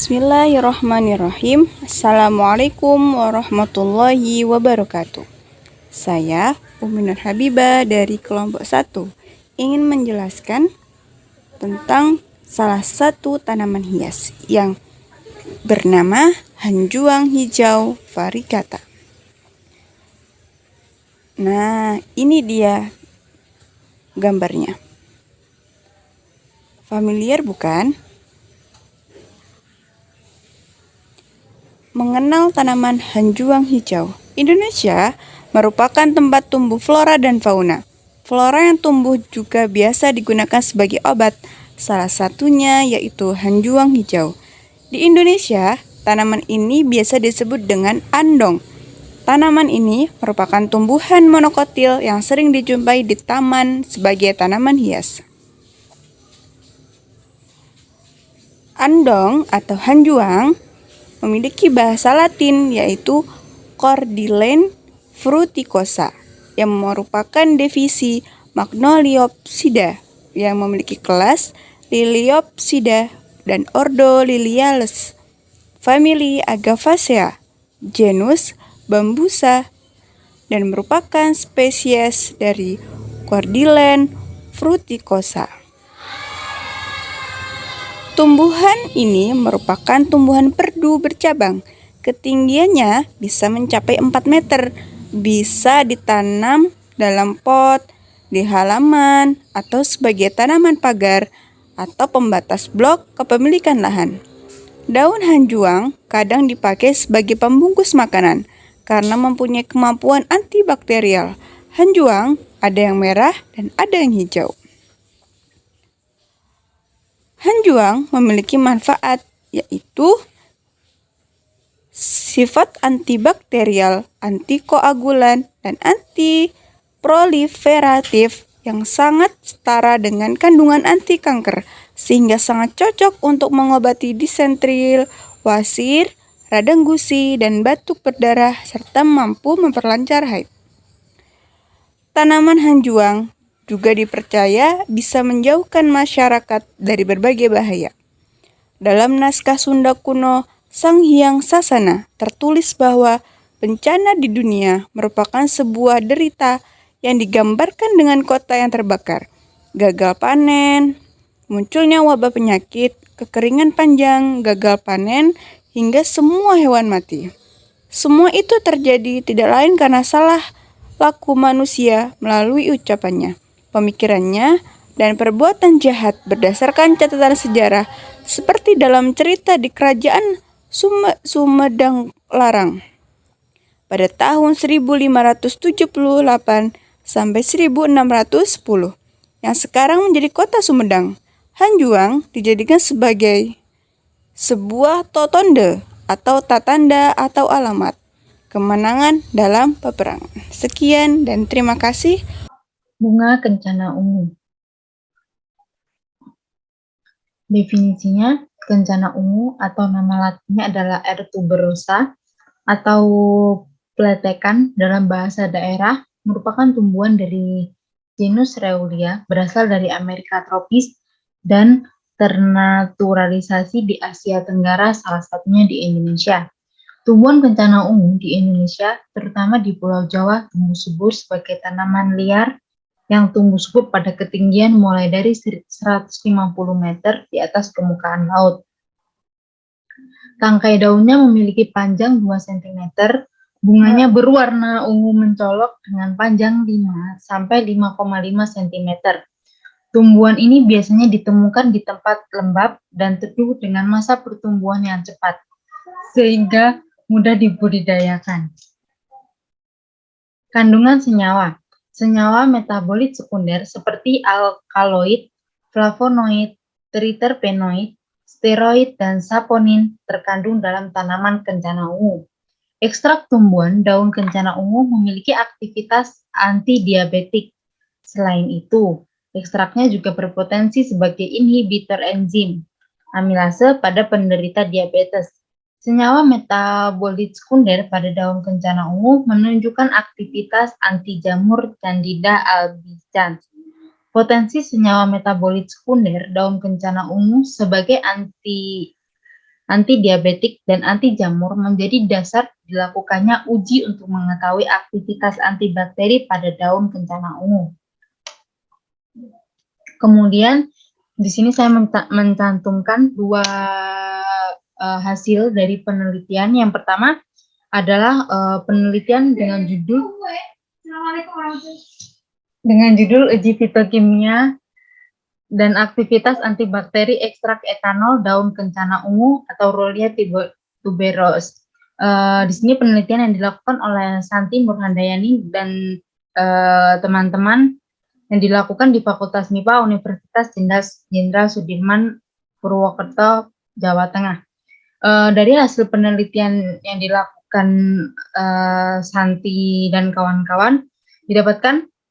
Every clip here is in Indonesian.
Bismillahirrahmanirrahim. Assalamualaikum warahmatullahi wabarakatuh. Saya Umi Nur Habibah dari kelompok 1 ingin menjelaskan tentang salah satu tanaman hias yang bernama hanjuang hijau variegata. Nah, ini dia gambarnya. Familiar bukan? Mengenal tanaman hanjuang hijau. Indonesia merupakan tempat tumbuh flora dan fauna. Flora yang tumbuh juga biasa digunakan sebagai obat, salah satunya yaitu hanjuang hijau. Di Indonesia, tanaman ini biasa disebut dengan andong. Tanaman ini merupakan tumbuhan monokotil yang sering dijumpai di taman sebagai tanaman hias. Andong atau hanjuang memiliki bahasa Latin yaitu Cordyceps fruticosa yang merupakan divisi Magnoliopsida yang memiliki kelas Liliopsida dan ordo Liliales, famili Agavaceae, genus Bambusa, dan merupakan spesies dari Cordyceps fruticosa. Tumbuhan ini merupakan tumbuhan perdu bercabang. Ketinggiannya bisa mencapai 4 meter. Bisa ditanam dalam pot, di halaman, atau sebagai tanaman pagar atau pembatas blok kepemilikan lahan. Daun hanjuang kadang dipakai sebagai pembungkus makanan karena mempunyai kemampuan antibakterial. Hanjuang ada yang merah dan ada yang hijau. Hanjuang memiliki manfaat, yaitu sifat antibakterial, antikoagulan, dan antiproliferatif yang sangat setara dengan kandungan anti kanker, sehingga sangat cocok untuk mengobati disentri, wasir, radang gusi, dan batuk berdarah, serta mampu memperlancar haid. Tanaman hanjuang juga dipercaya bisa menjauhkan masyarakat dari berbagai bahaya. Dalam naskah Sunda kuno Sang Hyang Sasana tertulis bahwa bencana di dunia merupakan sebuah derita yang digambarkan dengan kota yang terbakar, gagal panen, munculnya wabah penyakit, kekeringan panjang, gagal panen, hingga semua hewan mati. Semua itu terjadi tidak lain karena salah laku manusia melalui ucapannya, pemikirannya, dan perbuatan jahat berdasarkan catatan sejarah seperti dalam cerita di kerajaan Sumedang Larang pada tahun 1578 sampai 1610 yang sekarang menjadi kota Sumedang. Hanjuang dijadikan sebagai sebuah totonde atau tatanda atau alamat kemenangan dalam peperangan. Sekian dan terima kasih. Bunga kencana ungu. Definisinya, kencana ungu atau nama latinnya adalah R. tuberosa atau pletekan dalam bahasa daerah merupakan tumbuhan dari genus Reulia, berasal dari Amerika tropis dan ternaturalisasi di Asia Tenggara, salah satunya di Indonesia. Tumbuhan kencana ungu di Indonesia, terutama di Pulau Jawa, tumbuh subur sebagai tanaman liar yang tumbuh subur pada ketinggian mulai dari 150 meter di atas permukaan laut. Tangkai daunnya memiliki panjang 2 cm, bunganya berwarna ungu mencolok dengan panjang 5 sampai 5,5 cm. Tumbuhan ini biasanya ditemukan di tempat lembab dan teduh dengan masa pertumbuhan yang cepat, sehingga mudah dibudidayakan. Kandungan senyawa. Senyawa metabolit sekunder seperti alkaloid, flavonoid, triterpenoid, steroid, dan saponin terkandung dalam tanaman kencana ungu. Ekstrak tumbuhan daun kencana ungu memiliki aktivitas antidiabetik. Selain itu, ekstraknya juga berpotensi sebagai inhibitor enzim amilase pada penderita diabetes. Senyawa metabolit sekunder pada daun kencana ungu menunjukkan aktivitas anti jamur Candida albicans. Potensi senyawa metabolit sekunder daun kencana ungu sebagai antidiabetik, dan anti jamur menjadi dasar dilakukannya uji untuk mengetahui aktivitas antibakteri pada daun kencana ungu. Kemudian di sini saya mencantumkan dua hasil dari penelitian. Yang pertama adalah penelitian dengan judul uji fitokimia dan aktivitas antibakteri ekstrak etanol daun kencana ungu atau Rollia tuberose. Di sini penelitian yang dilakukan oleh Santi Murhandayani dan teman-teman yang dilakukan di Fakultas MIPA Universitas Jenderal Sudirman Purwokerto, Jawa Tengah. Dari hasil penelitian yang dilakukan Santi dan kawan-kawan,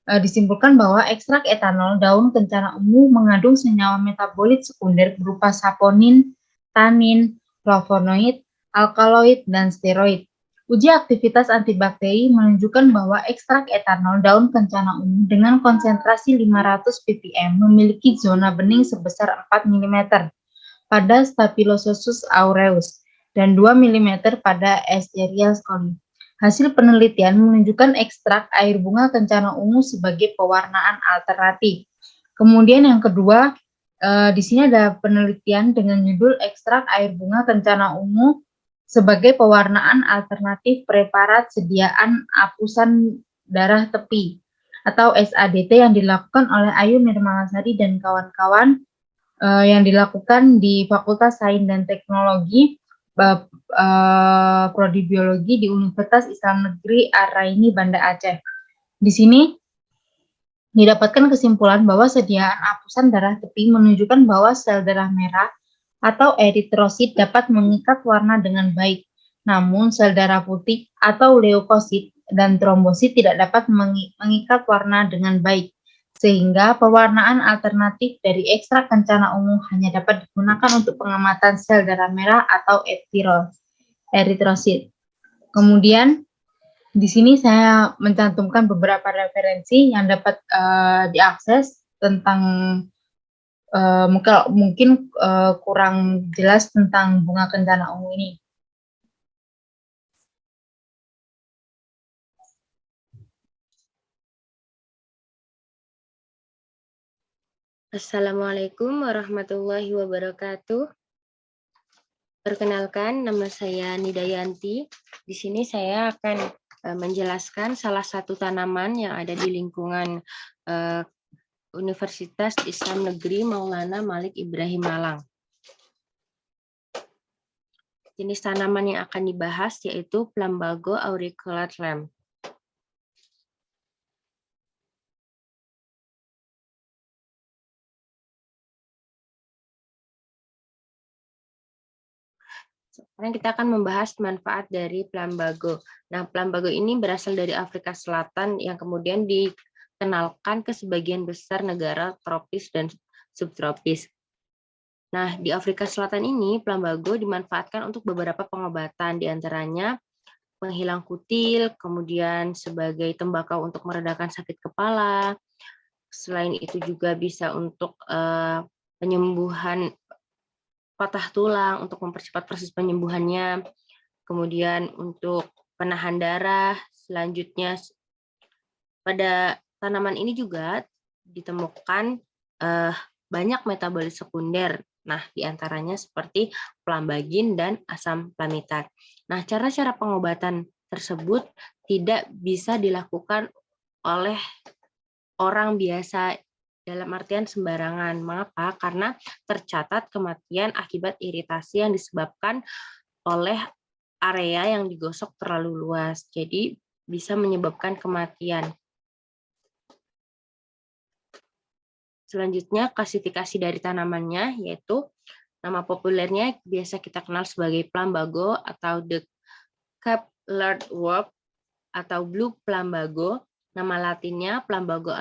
disimpulkan bahwa ekstrak etanol daun kencana ungu mengandung senyawa metabolit sekunder berupa saponin, tanin, flavonoid, alkaloid, dan steroid. Uji aktivitas antibakteri menunjukkan bahwa ekstrak etanol daun kencana ungu dengan konsentrasi 500 ppm memiliki zona bening sebesar 4 mm pada Staphylococcus aureus dan 2 mm pada Escherichia coli. Hasil penelitian menunjukkan ekstrak air bunga kencana ungu sebagai pewarnaan alternatif. Kemudian yang kedua, di sini ada penelitian dengan judul ekstrak air bunga kencana ungu sebagai pewarnaan alternatif preparat sediaan apusan darah tepi atau SADT yang dilakukan oleh Ayu Nirmalasari dan kawan-kawan yang dilakukan di Fakultas Sains dan Teknologi Prodi Biologi di Universitas Islam Negeri Ar-Raini Banda Aceh. Di sini didapatkan kesimpulan bahwa sediaan apusan darah tepi menunjukkan bahwa sel darah merah atau eritrosit dapat mengikat warna dengan baik. Namun sel darah putih atau leukosit dan trombosit tidak dapat mengikat warna dengan baik. Sehingga pewarnaan alternatif dari ekstrak kencana ungu hanya dapat digunakan untuk pengamatan sel darah merah atau eritrosit. Kemudian di sini saya mencantumkan beberapa referensi yang dapat diakses tentang mungkin kurang jelas tentang bunga kencana ungu ini. Assalamualaikum warahmatullahi wabarakatuh. Perkenalkan, nama saya Nidayanti. Di sini saya akan menjelaskan salah satu tanaman yang ada di lingkungan Universitas Islam Negeri Maulana Malik Ibrahim Malang. Jenis tanaman yang akan dibahas yaitu Plumbago auriculatram. Sekarang kita akan membahas manfaat dari Plumbago. Nah, Plumbago ini berasal dari Afrika Selatan yang kemudian dikenalkan ke sebagian besar negara tropis dan subtropis. Nah, di Afrika Selatan ini, Plumbago dimanfaatkan untuk beberapa pengobatan, diantaranya penghilang kutil, kemudian sebagai tembakau untuk meredakan sakit kepala. Selain itu juga bisa untuk penyembuhan patah tulang, untuk mempercepat proses penyembuhannya, kemudian untuk penahan darah. Selanjutnya, pada tanaman ini juga ditemukan banyak metabolit sekunder. Nah, diantaranya seperti plambagin dan asam plamitat. Nah, cara-cara pengobatan tersebut tidak bisa dilakukan oleh orang biasa dalam artian sembarangan. Mengapa? Karena tercatat kematian akibat iritasi yang disebabkan oleh area yang digosok terlalu luas. Jadi bisa menyebabkan kematian. Selanjutnya, klasifikasi dari tanamannya yaitu nama populernya biasa kita kenal sebagai Plumbago atau the Cape Lordworth atau Blue Plumbago. Nama latinnya Plumbago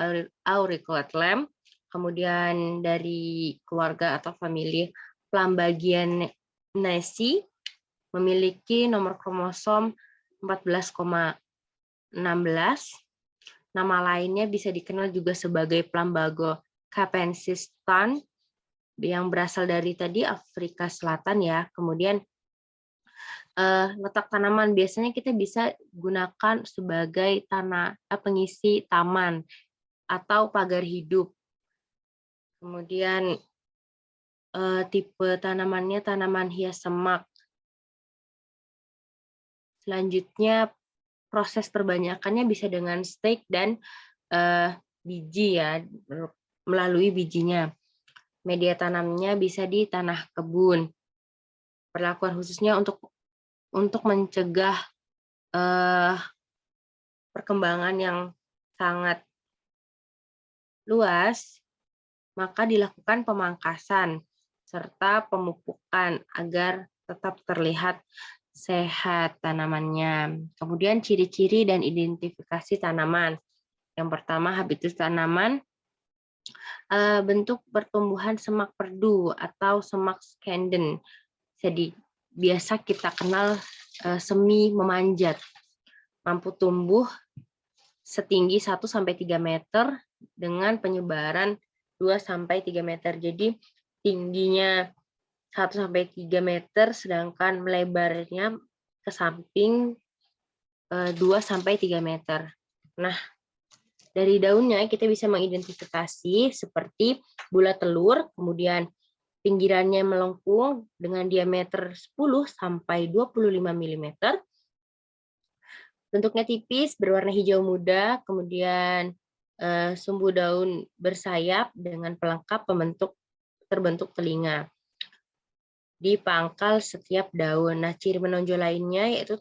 auriculatram. Kemudian dari keluarga atau famili Plumbagianaceae memiliki nomor kromosom 14,16. Nama lainnya bisa dikenal juga sebagai Plumbago capensis yang berasal dari tadi Afrika Selatan ya. Kemudian letak tanaman. Biasanya kita bisa gunakan sebagai pengisi taman atau pagar hidup. Kemudian tipe tanamannya tanaman hias semak. Selanjutnya proses perbanyakannya bisa dengan stek dan biji ya, melalui bijinya. Media tanamnya bisa di tanah kebun. Perlakuan khususnya untuk mencegah perkembangan yang sangat luas, maka dilakukan pemangkasan serta pemupukan agar tetap terlihat sehat tanamannya. Kemudian ciri-ciri dan identifikasi tanaman. Yang pertama, habitus tanaman, bentuk pertumbuhan semak perdu atau semak skanden. Jadi biasa kita kenal semi memanjat. Mampu tumbuh setinggi 1-3 meter dengan penyebaran 2-3 meter. Jadi tingginya 1-3 meter, sedangkan melebarnya ke samping 2-3 meter. Nah, dari daunnya kita bisa mengidentifikasi seperti bulat telur, kemudian pinggirannya melengkung dengan diameter 10-25 mm. Bentuknya tipis, berwarna hijau muda, kemudian sumbu daun bersayap dengan pelengkap terbentuk telinga di pangkal setiap daun. Nah, ciri menonjol lainnya yaitu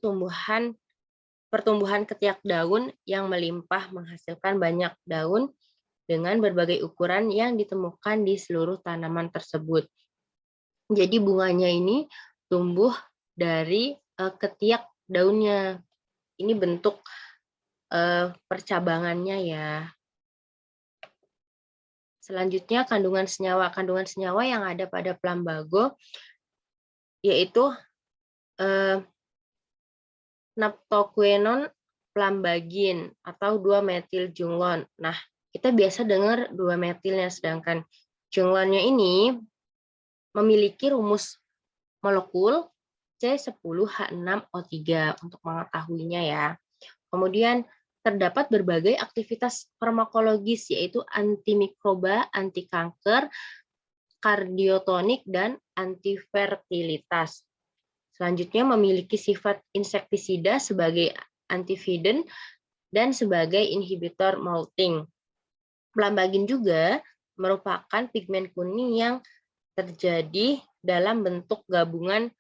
pertumbuhan ketiak daun yang melimpah menghasilkan banyak daun dengan berbagai ukuran yang ditemukan di seluruh tanaman tersebut. Jadi bunganya ini tumbuh dari ketiak daunnya. Ini bentuk percabangannya ya. Selanjutnya kandungan senyawa. Kandungan senyawa yang ada pada Plumbago yaitu naptoquinone plambagin atau 2-metil junglon. Nah, kita biasa dengar 2-metilnya, sedangkan junglonnya ini memiliki rumus molekul C10H6O3 untuk mengetahuinya ya. Kemudian terdapat berbagai aktivitas farmakologis yaitu antimikroba, anti kanker, kardiotonik, dan antifertilitas. Selanjutnya memiliki sifat insektisida sebagai antividin dan sebagai inhibitor molting. Plambagin juga merupakan pigmen kuning yang terjadi dalam bentuk gabungan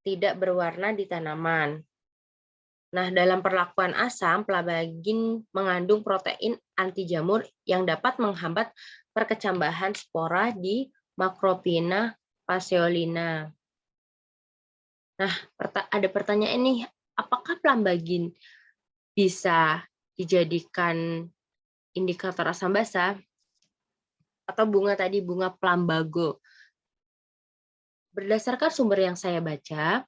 tidak berwarna di tanaman. Nah, dalam perlakuan asam, plambagin mengandung protein anti jamur yang dapat menghambat perkecambahan spora di Macropina passeolina. Nah, ada pertanyaan nih, apakah plambagin bisa dijadikan indikator asam basa? Atau bunga tadi, bunga Plumbago? Berdasarkan sumber yang saya baca,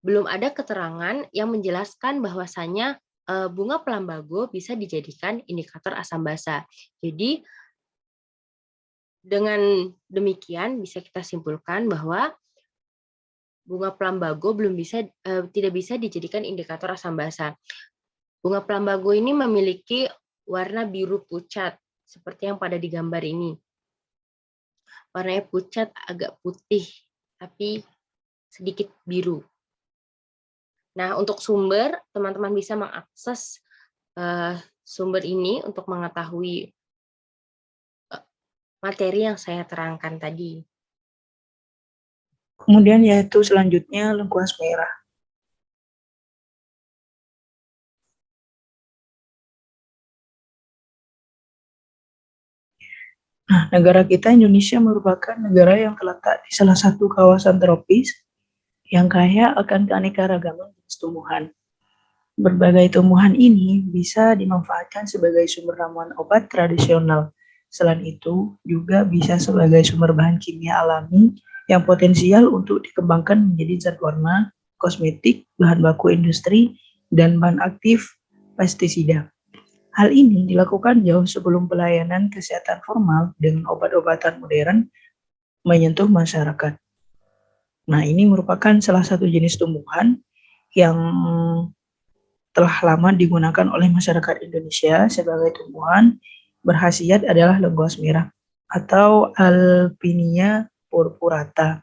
belum ada keterangan yang menjelaskan bahwasannya bunga Plumbago bisa dijadikan indikator asam basa. Jadi, dengan demikian bisa kita simpulkan bahwa bunga Plumbago tidak bisa dijadikan indikator asam basa. Bunga Plumbago ini memiliki warna biru pucat seperti yang pada di gambar ini. Warnanya pucat, agak putih, tapi sedikit biru. Nah, untuk sumber, teman-teman bisa mengakses sumber ini untuk mengetahui materi yang saya terangkan tadi. Kemudian yaitu selanjutnya lengkuas merah. Nah, negara kita Indonesia merupakan negara yang terletak di salah satu kawasan tropis yang kaya akan keanekaragaman jenis tumbuhan. Berbagai tumbuhan ini bisa dimanfaatkan sebagai sumber ramuan obat tradisional. Selain itu, juga bisa sebagai sumber bahan kimia alami yang potensial untuk dikembangkan menjadi zat warna, kosmetik, bahan baku industri, dan bahan aktif pestisida. Hal ini dilakukan jauh sebelum pelayanan kesehatan formal dengan obat-obatan modern menyentuh masyarakat. Nah, ini merupakan salah satu jenis tumbuhan yang telah lama digunakan oleh masyarakat Indonesia sebagai tumbuhan berkhasiat adalah lengkuas merah atau Alpinia purpurata.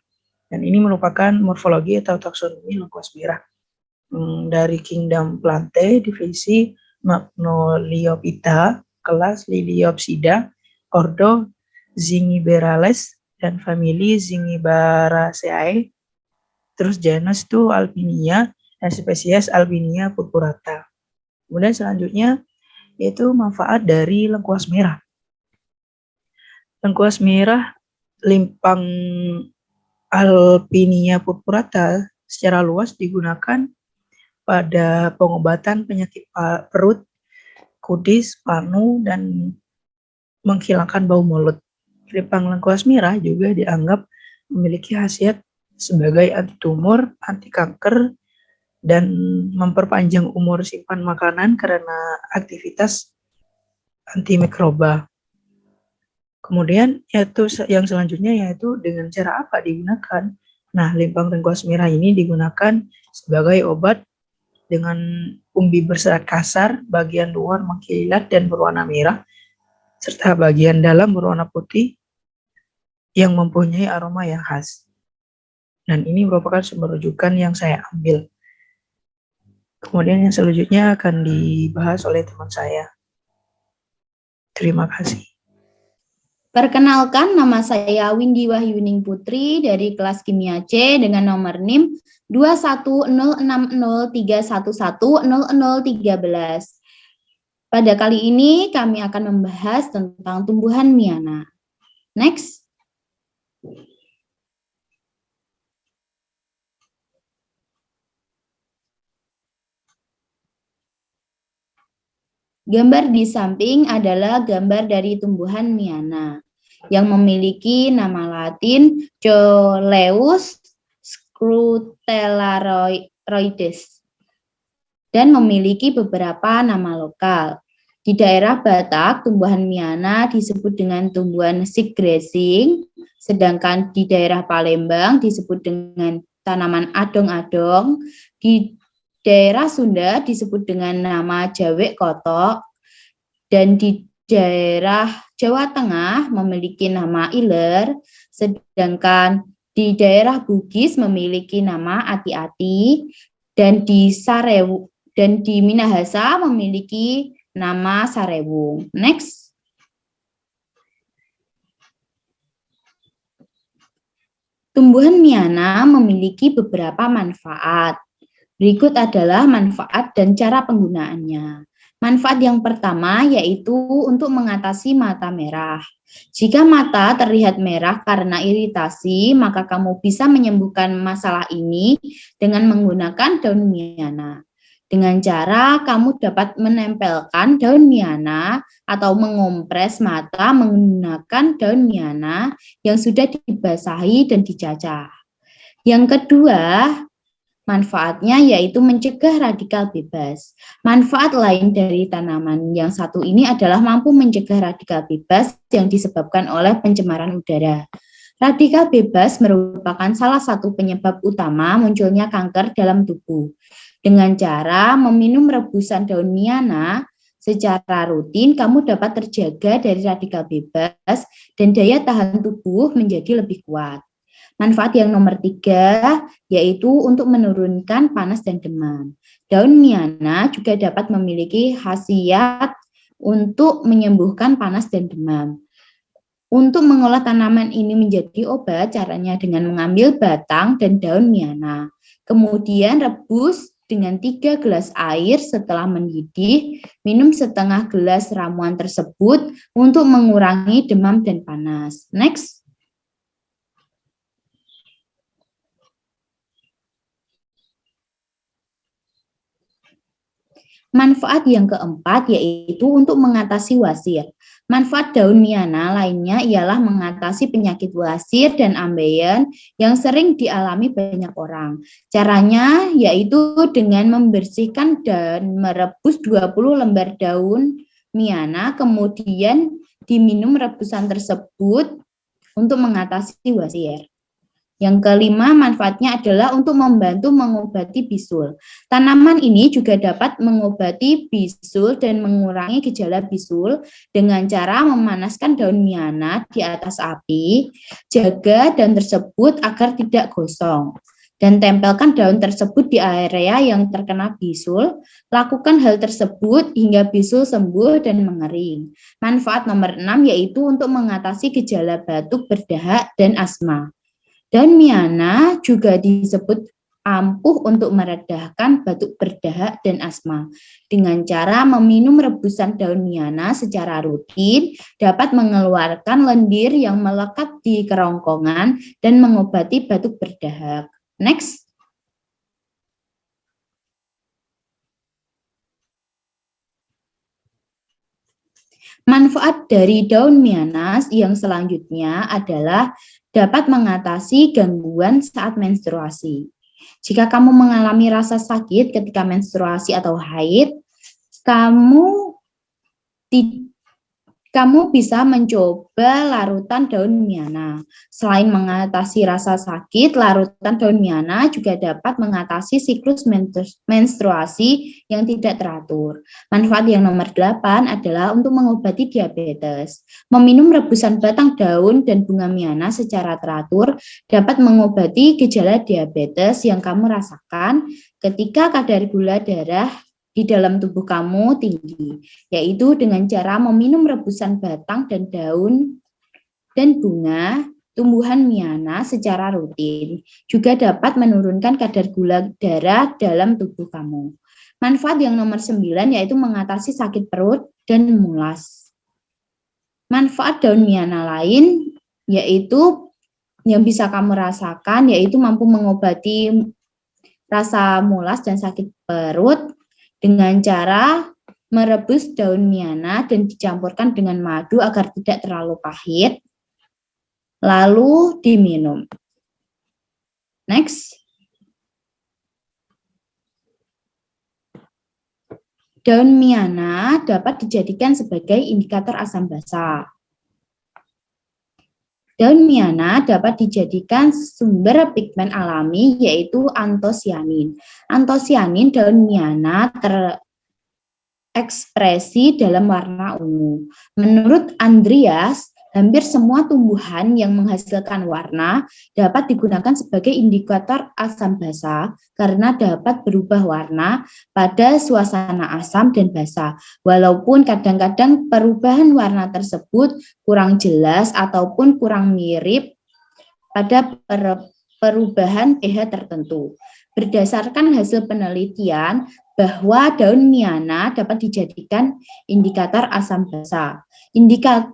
Dan ini merupakan morfologi atau taksonomi lengkuas merah dari kingdom Plantae, divisi Magnoliophyta, kelas Liliopsida, ordo Zingiberales, dan famili Zingiberaceae. Terus genus itu Alpinia dan spesies Alpinia purpurata. Kemudian selanjutnya yaitu manfaat dari lengkuas merah. Lengkuas merah limpang Alpinia purpurata secara luas digunakan pada pengobatan penyakit perut, kudis, panu, dan menghilangkan bau mulut. Limpang lengkuas merah juga dianggap memiliki khasiat sebagai anti tumor, anti kanker, dan memperpanjang umur simpan makanan karena aktivitas antimikroba. Kemudian yaitu yang selanjutnya yaitu dengan cara apa digunakan. Nah, limpang lengkuas merah ini digunakan sebagai obat dengan umbi berserat kasar, bagian luar mengkilat dan berwarna merah, serta bagian dalam berwarna putih yang mempunyai aroma yang khas. Dan ini merupakan sumber rujukan yang saya ambil. Kemudian yang selanjutnya akan dibahas oleh teman saya. Terima kasih. Perkenalkan, nama saya Windy Wahyuning Putri dari kelas Kimia C dengan nomor NIM 2106031100013. Pada kali ini kami akan membahas tentang tumbuhan miana. Next. Gambar di samping adalah gambar dari tumbuhan miana yang memiliki nama Latin Coleus scrutellarides dan memiliki beberapa nama lokal. Di daerah Batak, tumbuhan miana disebut dengan tumbuhan sigresing, sedangkan di daerah Palembang disebut dengan tanaman adong-adong. Di daerah Sunda disebut dengan nama jawek kotok, dan di daerah Jawa Tengah memiliki nama iler, sedangkan di daerah Bugis memiliki nama ati-ati, dan di Minahasa memiliki nama sarewung. Next. Tumbuhan miana memiliki beberapa manfaat. Berikut adalah manfaat dan cara penggunaannya. Manfaat yang pertama yaitu untuk mengatasi mata merah. Jika mata terlihat merah karena iritasi, maka kamu bisa menyembuhkan masalah ini dengan menggunakan daun miana. Dengan cara kamu dapat menempelkan daun miana atau mengompres mata menggunakan daun miana yang sudah dibasahi dan dicacah. Yang kedua, manfaatnya yaitu mencegah radikal bebas. Manfaat lain dari tanaman yang satu ini adalah mampu mencegah radikal bebas yang disebabkan oleh pencemaran udara. Radikal bebas merupakan salah satu penyebab utama munculnya kanker dalam tubuh. Dengan cara meminum rebusan daun miana secara rutin, kamu dapat terjaga dari radikal bebas dan daya tahan tubuh menjadi lebih kuat. Manfaat yang nomor 3 yaitu untuk menurunkan panas dan demam. Daun miana juga dapat memiliki khasiat untuk menyembuhkan panas dan demam. Untuk mengolah tanaman ini menjadi obat, caranya dengan mengambil batang dan daun miana. Kemudian rebus dengan 3 gelas air. Setelah mendidih, minum setengah gelas ramuan tersebut untuk mengurangi demam dan panas. Next. Manfaat yang keempat yaitu untuk mengatasi wasir. Manfaat daun miana lainnya ialah mengatasi penyakit wasir dan ambeien yang sering dialami banyak orang. Caranya yaitu dengan membersihkan dan merebus 20 lembar daun miana, kemudian diminum rebusan tersebut untuk mengatasi wasir. Yang kelima, manfaatnya adalah untuk membantu mengobati bisul. Tanaman ini juga dapat mengobati bisul dan mengurangi gejala bisul dengan cara memanaskan daun miana di atas api. Jaga daun tersebut agar tidak gosong. Dan tempelkan daun tersebut di area yang terkena bisul. Lakukan hal tersebut hingga bisul sembuh dan mengering. Manfaat nomor 6 yaitu untuk mengatasi gejala batuk, berdahak, dan asma. Daun miana juga disebut ampuh untuk meredahkan batuk, berdahak, dan asma. Dengan cara meminum rebusan daun miana secara rutin dapat mengeluarkan lendir yang melekat di kerongkongan dan mengobati batuk berdahak. Next. Manfaat dari daun mianas yang selanjutnya adalah dapat mengatasi gangguan saat menstruasi. Jika kamu mengalami rasa sakit ketika menstruasi atau haid, kamu bisa mencoba larutan daun miana. Selain mengatasi rasa sakit, larutan daun miana juga dapat mengatasi siklus menstruasi yang tidak teratur. Manfaat yang nomor 8 adalah untuk mengobati diabetes. Meminum rebusan batang daun dan bunga miana secara teratur dapat mengobati gejala diabetes yang kamu rasakan ketika kadar gula darah di dalam tubuh kamu tinggi, yaitu dengan cara meminum rebusan batang dan daun dan bunga tumbuhan miana secara rutin. Juga dapat menurunkan kadar gula darah dalam tubuh kamu. Manfaat yang nomor 9 yaitu mengatasi sakit perut dan mulas. Manfaat daun miana lain yaitu yang bisa kamu rasakan yaitu mampu mengobati rasa mulas dan sakit perut dengan cara merebus daun miana dan dicampurkan dengan madu agar tidak terlalu pahit, lalu diminum. Next. Daun miana dapat dijadikan sebagai indikator asam basa. Daun miana dapat dijadikan sumber pigmen alami yaitu antosianin. Antosianin daun miana terekspresi dalam warna ungu. Menurut Andreas, hampir semua tumbuhan yang menghasilkan warna dapat digunakan sebagai indikator asam basa karena dapat berubah warna pada suasana asam dan basa. Walaupun kadang-kadang perubahan warna tersebut kurang jelas ataupun kurang mirip pada perubahan pH tertentu. Berdasarkan hasil penelitian bahwa daun miana dapat dijadikan indikator asam basa. Indikator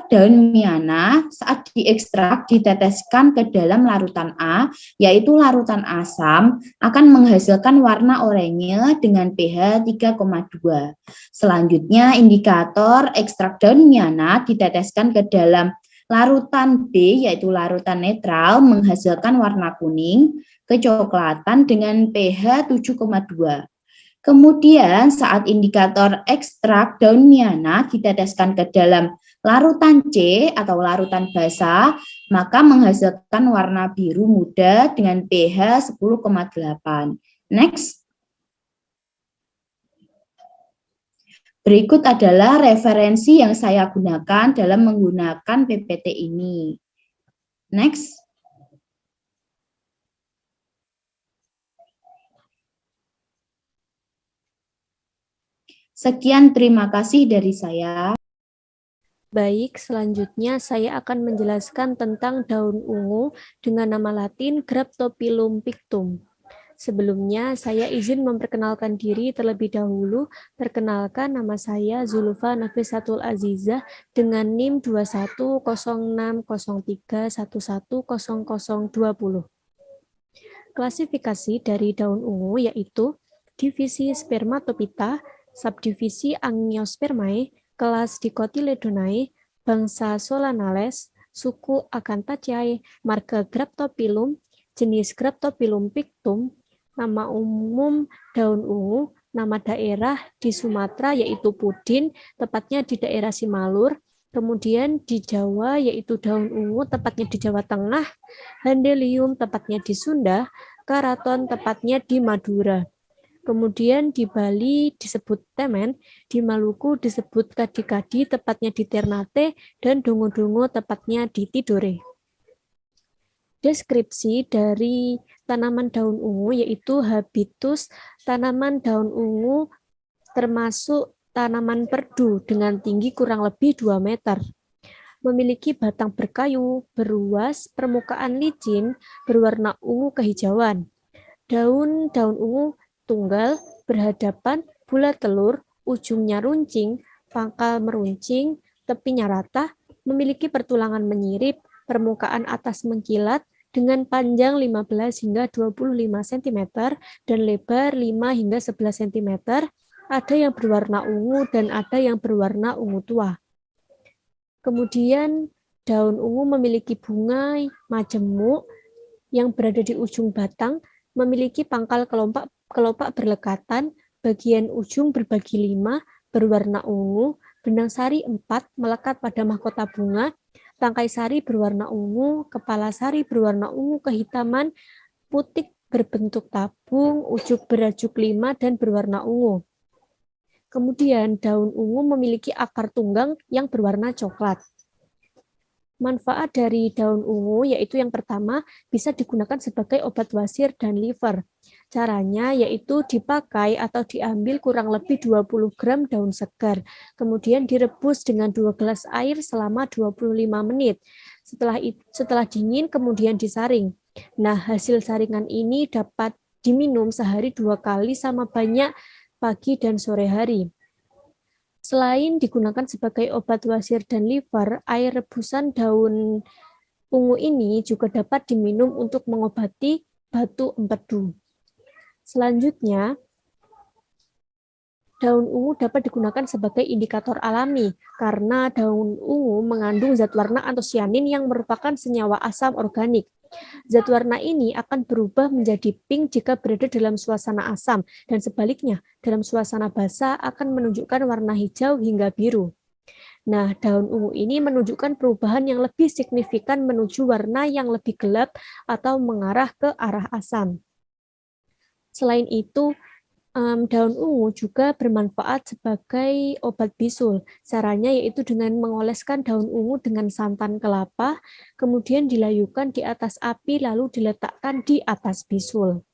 daun miana saat diekstrak diteteskan ke dalam larutan A, yaitu larutan asam, akan menghasilkan warna oranye dengan pH 3,2. Selanjutnya, indikator ekstrak daun miana diteteskan ke dalam larutan B, yaitu larutan netral, menghasilkan warna kuning, kecoklatan dengan pH 7,2. Kemudian saat indikator ekstrak daun miana diteteskan ke dalam larutan C atau larutan basa, maka menghasilkan warna biru muda dengan pH 10,8. Next. Berikut adalah referensi yang saya gunakan dalam menggunakan PPT ini. Next. Sekian, terima kasih dari saya. Baik, selanjutnya saya akan menjelaskan tentang daun ungu dengan nama latin Graptopilum pictum. Sebelumnya, saya izin memperkenalkan diri terlebih dahulu. Perkenalkan, nama saya Zulfa Nafisatul Azizah dengan NIM 210603110020. Klasifikasi dari daun ungu yaitu divisi Spermatophyta, subdivisi Angiospermae, kelas Dicotyledonae, bangsa Solanales, suku Acanthaceae, marga Graptopilum, jenis Graptopilum pictum, nama umum daun ungu, nama daerah di Sumatera yaitu Pudin, tepatnya di daerah Simalur, Kemudian di Jawa yaitu daun ungu tepatnya di Jawa Tengah, Handelium tepatnya di Sunda, Karaton tepatnya di Madura. Kemudian di Bali disebut temen, di Maluku disebut kadi-kadi tepatnya di Ternate, dan dongo-dongo tepatnya di Tidore. Deskripsi dari tanaman daun ungu yaitu habitus tanaman daun ungu termasuk tanaman perdu dengan tinggi kurang lebih 2 meter. Memiliki batang berkayu, beruas, permukaan licin, berwarna ungu kehijauan. Daun-daun ungu tunggal, berhadapan, bulat telur, ujungnya runcing, pangkal meruncing, tepinya rata, memiliki pertulangan menyirip, permukaan atas mengkilat, dengan panjang 15 hingga 25 cm dan lebar 5 hingga 11 cm, ada yang berwarna ungu dan ada yang berwarna ungu tua. Kemudian daun ungu memiliki bunga majemuk yang berada di ujung batang, memiliki pangkal kelopak berlekatan, bagian ujung berbagi 5, berwarna ungu, benang sari 4 melekat pada mahkota bunga, tangkai sari berwarna ungu, kepala sari berwarna ungu kehitaman, putik berbentuk tabung, ujuk berajuk 5 dan berwarna ungu. Kemudian daun ungu memiliki akar tunggang yang berwarna coklat. Manfaat dari daun ungu yaitu yang pertama bisa digunakan sebagai obat wasir dan liver. Caranya yaitu dipakai atau diambil kurang lebih 20 gram daun segar. Kemudian direbus dengan 2 gelas air selama 25 menit. Setelah dingin kemudian disaring. Nah, hasil saringan ini dapat diminum sehari 2 kali sama banyak pagi dan sore hari. Selain digunakan sebagai obat wasir dan liver, air rebusan daun ungu ini juga dapat diminum untuk mengobati batu empedu. Selanjutnya, daun ungu dapat digunakan sebagai indikator alami karena daun ungu mengandung zat warna antosianin yang merupakan senyawa asam organik. Zat warna ini akan berubah menjadi pink jika berada dalam suasana asam, dan sebaliknya, dalam suasana basah akan menunjukkan warna hijau hingga biru. Nah, daun ungu ini menunjukkan perubahan yang lebih signifikan menuju warna yang lebih gelap atau mengarah ke arah asam. Selain itu, daun ungu juga bermanfaat sebagai obat bisul. Caranya yaitu dengan mengoleskan daun ungu dengan santan kelapa, kemudian dilayukan di atas api lalu diletakkan di atas bisul.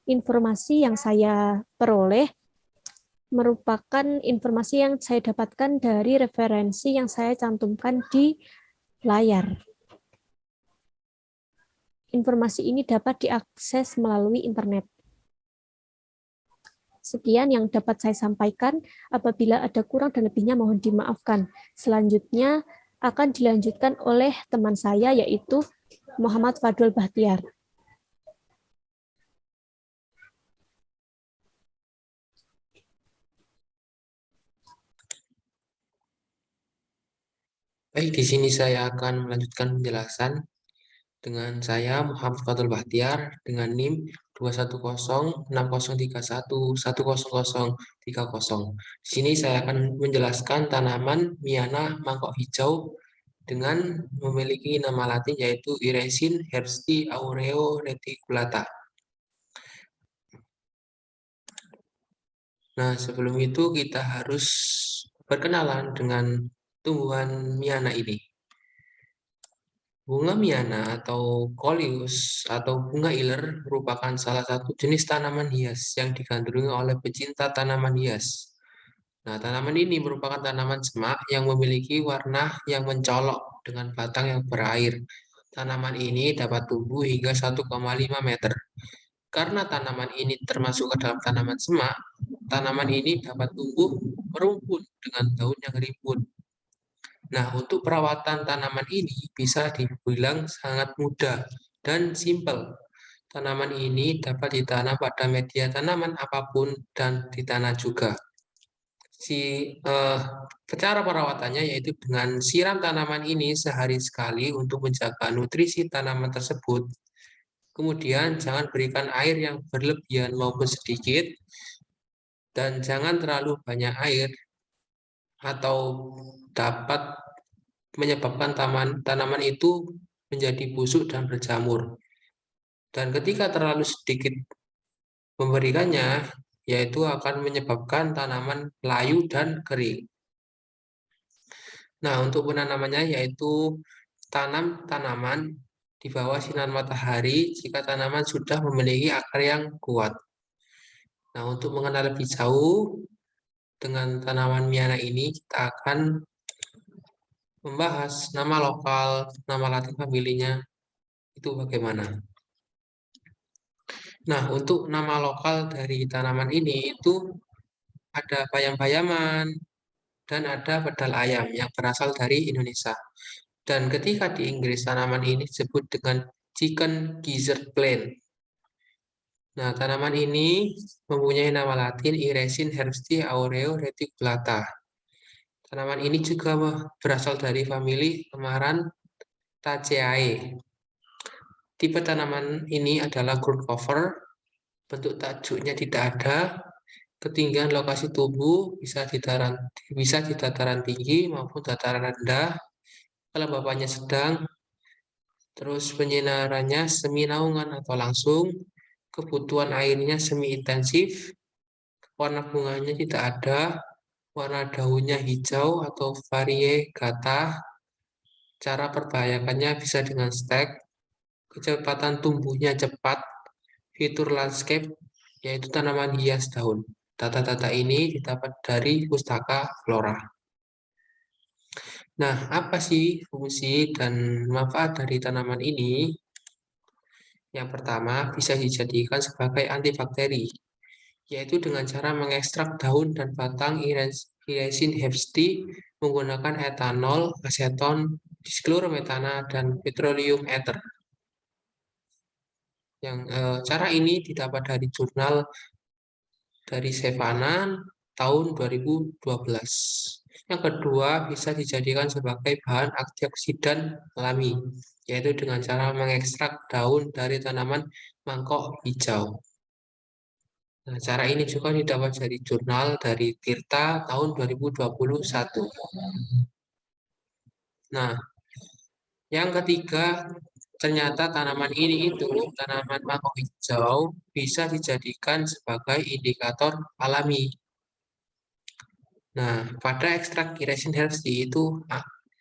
Informasi yang saya peroleh merupakan informasi yang saya dapatkan dari referensi yang saya cantumkan di layar. Informasi ini dapat diakses melalui internet. Sekian yang dapat saya sampaikan. Apabila ada kurang dan lebihnya mohon dimaafkan. Selanjutnya akan dilanjutkan oleh teman saya yaitu Muhammad Fadul Bahtiar. Baik, di sini saya akan melanjutkan penjelasan dengan saya Muhammad Fatul Bahtiar dengan NIM 2106031100030. Di sini saya akan menjelaskan tanaman Miana mangkok hijau dengan memiliki nama latin yaitu Iresin hersti aureo reticulata. Nah, sebelum itu kita harus berkenalan dengan tumbuhan Miana ini. Bunga Miana atau Coleus atau bunga iler merupakan salah satu jenis tanaman hias yang digandrungi oleh pecinta tanaman hias. Nah, tanaman ini merupakan tanaman semak yang memiliki warna yang mencolok dengan batang yang berair. Tanaman ini dapat tumbuh hingga 1,5 meter. Karena tanaman ini termasuk ke dalam tanaman semak, tanaman ini dapat tumbuh merumput dengan daun yang rimbun. Nah, untuk perawatan tanaman ini bisa dibilang sangat mudah dan simpel. Tanaman ini dapat ditanam pada media tanaman apapun dan ditanam juga. Cara perawatannya yaitu dengan siram tanaman ini sehari sekali untuk menjaga nutrisi tanaman tersebut. Kemudian jangan berikan air yang berlebihan maupun sedikit, dan jangan terlalu banyak air atau dapat menyebabkan tanaman itu menjadi busuk dan berjamur. Dan ketika terlalu sedikit memberikannya, yaitu akan menyebabkan tanaman layu dan kering. Nah, untuk penanamannya yaitu tanam tanaman di bawah sinar matahari jika tanaman sudah memiliki akar yang kuat. Nah, untuk mengenal lebih jauh dengan tanaman Miana ini, kita akan membahas nama lokal, nama latin familinya itu bagaimana. Nah, untuk nama lokal dari tanaman ini itu ada bayam-bayaman dan ada bedal ayam yang berasal dari Indonesia. Dan ketika di Inggris tanaman ini disebut dengan chicken gizzard plant. Nah, tanaman ini mempunyai nama latin Iresin herbsti aureo reticulata. Tanaman ini juga berasal dari famili Amarantaceae. Tipe tanaman ini adalah ground cover, bentuk tajuknya tidak ada, ketinggian lokasi tumbuh bisa di dataran tinggi maupun dataran rendah, kelembapannya sedang, terus penyinarannya semi naungan atau langsung, kebutuhan airnya semi intensif, warna bunganya tidak ada, warna daunnya hijau atau variegata, cara perbayakannya bisa dengan stek, kecepatan tumbuhnya cepat, fitur landscape, yaitu tanaman hias daun. Data-data ini didapat dari Pustaka Flora. Nah, apa sih fungsi dan manfaat dari tanaman ini? Yang pertama, bisa dijadikan sebagai antibakteri, yaitu dengan cara mengekstrak daun dan batang Iresin herbsti menggunakan etanol, aseton, disklorometana, dan petroleum ether. Cara ini didapat dari jurnal dari Savannah tahun 2012. Yang kedua, bisa dijadikan sebagai bahan antioksidan alami, yaitu dengan cara mengekstrak daun dari tanaman mangkok hijau. Nah, cara ini juga didapat dari jurnal dari Tirta tahun 2021. Nah, yang ketiga, ternyata tanaman ini tanaman mangkok hijau bisa dijadikan sebagai indikator alami. Nah, pada ekstrak Iresin herbsti itu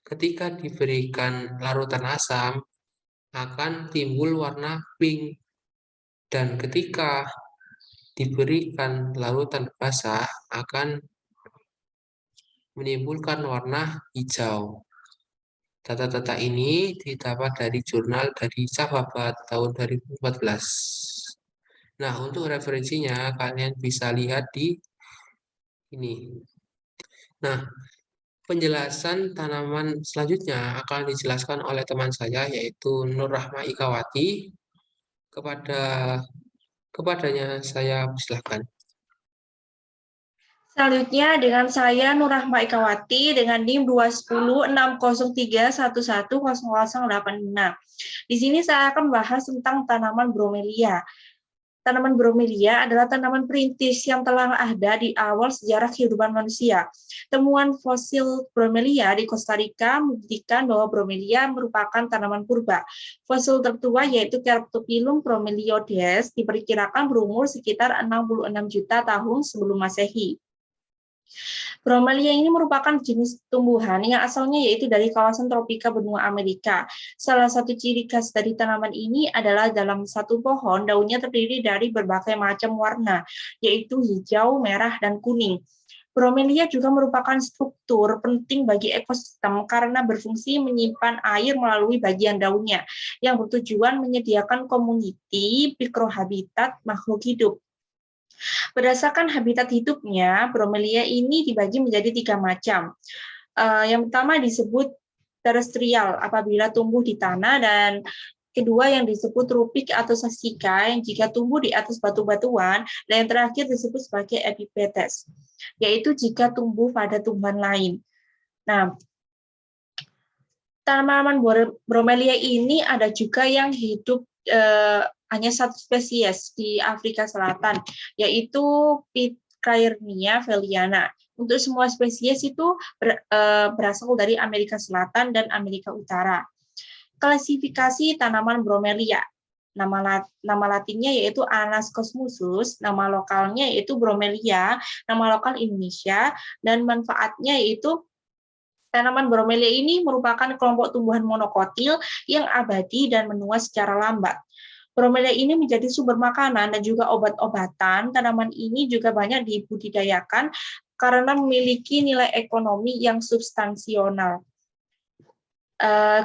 ketika diberikan larutan asam akan timbul warna pink, dan ketika diberikan larutan basah akan menimbulkan warna hijau. Data-data ini didapat dari jurnal dari Sahabat tahun 2014. Nah, untuk referensinya kalian bisa lihat di ini. Nah, penjelasan tanaman selanjutnya akan dijelaskan oleh teman saya yaitu Nur Rahma Ikawati. Kepadanya saya persilahkan. Selanjutnya dengan saya Nur Rahma Ikawati dengan NIM 2106031110086. Di sini saya akan membahas tentang tanaman bromelia. Tanaman bromelia adalah tanaman perintis yang telah ada di awal sejarah kehidupan manusia. Temuan fosil bromelia di Costa Rica membuktikan bahwa bromelia merupakan tanaman purba. Fosil tertua yaitu Certopilum bromelioides diperkirakan berumur sekitar 66 juta tahun sebelum Masehi. Bromelia ini merupakan jenis tumbuhan yang asalnya yaitu dari kawasan tropika benua Amerika. Salah satu ciri khas dari tanaman ini adalah dalam satu pohon daunnya terdiri dari berbagai macam warna, yaitu hijau, merah, dan kuning. Bromelia juga merupakan struktur penting bagi ekosistem karena berfungsi menyimpan air melalui bagian daunnya, yang bertujuan menyediakan komuniti mikrohabitat makhluk hidup. Berdasarkan habitat hidupnya, bromelia ini dibagi menjadi 3 macam. Yang pertama disebut terestrial apabila tumbuh di tanah, dan kedua yang disebut rupik atau sassika yang jika tumbuh di atas batu-batuan, dan yang terakhir disebut sebagai epiphytes, yaitu jika tumbuh pada tumbuhan lain. Nah, tanaman bromelia ini ada juga yang hidup hanya satu spesies di Afrika Selatan, yaitu Pitcairnea feliana. Untuk semua spesies itu berasal dari Amerika Selatan dan Amerika Utara. Klasifikasi tanaman bromelia. Nama latinnya yaitu Ananas cosmusus, nama lokalnya yaitu bromelia, nama lokal Indonesia, dan manfaatnya yaitu tanaman bromelia ini merupakan kelompok tumbuhan monokotil yang abadi dan menua secara lambat. Bromelia ini menjadi sumber makanan dan juga obat-obatan. Tanaman ini juga banyak dibudidayakan karena memiliki nilai ekonomi yang substansional.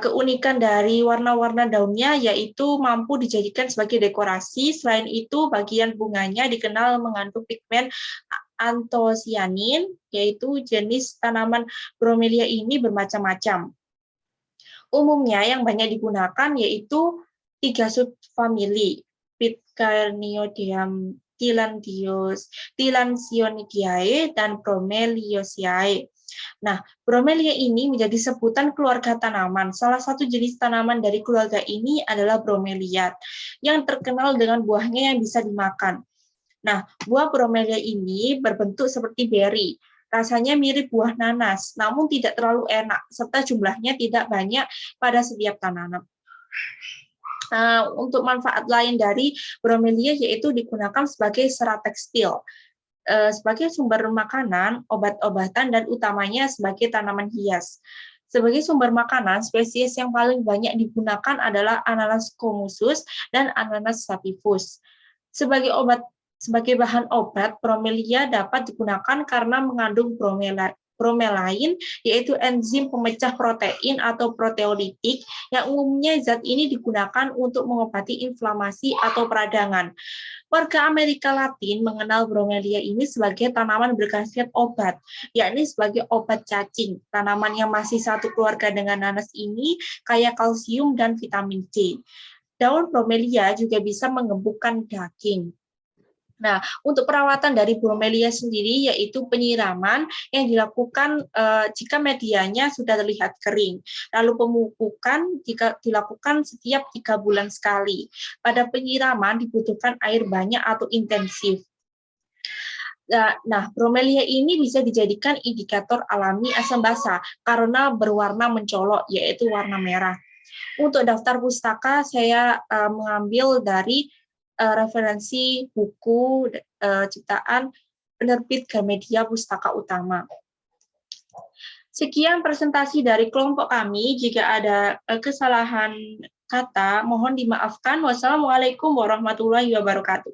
Keunikan dari warna-warna daunnya yaitu mampu dijadikan sebagai dekorasi. Selain itu, bagian bunganya dikenal mengandung pigmen antosianin, yaitu jenis tanaman bromelia ini bermacam-macam. Umumnya yang banyak digunakan yaitu 3 subfamili, Pitcairnioideum, Tillandsionidae, dan Bromeliaceae. Nah, bromelia ini menjadi sebutan keluarga tanaman. Salah satu jenis tanaman dari keluarga ini adalah bromeliad, yang terkenal dengan buahnya yang bisa dimakan. Nah, buah bromelia ini berbentuk seperti beri. Rasanya mirip buah nanas, namun tidak terlalu enak, serta jumlahnya tidak banyak pada setiap tanaman. Untuk manfaat lain dari bromelia yaitu digunakan sebagai serat tekstil, sebagai sumber makanan, obat-obatan, dan utamanya sebagai tanaman hias. Sebagai sumber makanan, spesies yang paling banyak digunakan adalah Ananas commusus dan Ananas sativus. Sebagai bahan obat, bromelia dapat digunakan karena mengandung bromelain, yaitu enzim pemecah protein atau proteolitik, yang umumnya zat ini digunakan untuk mengobati inflamasi atau peradangan. Warga Amerika Latin mengenal bromelia ini sebagai tanaman berkhasiat obat, yakni sebagai obat cacing. Tanaman yang masih satu keluarga dengan nanas ini kaya kalsium dan vitamin C. Daun bromelia juga bisa mengembungkan daging. Nah, untuk perawatan dari bromelia sendiri yaitu penyiraman yang dilakukan jika medianya sudah terlihat kering. Lalu pemupukan jika dilakukan setiap 3 bulan sekali. Pada penyiraman dibutuhkan air banyak atau intensif. Nah, bromelia ini bisa dijadikan indikator alami asam basa karena berwarna mencolok, yaitu warna merah. Untuk daftar pustaka, saya mengambil dari referensi buku ciptaan penerbit Gramedia Pustaka Utama. Sekian presentasi dari kelompok kami. Jika ada kesalahan kata, mohon dimaafkan. Wassalamualaikum warahmatullahi wabarakatuh.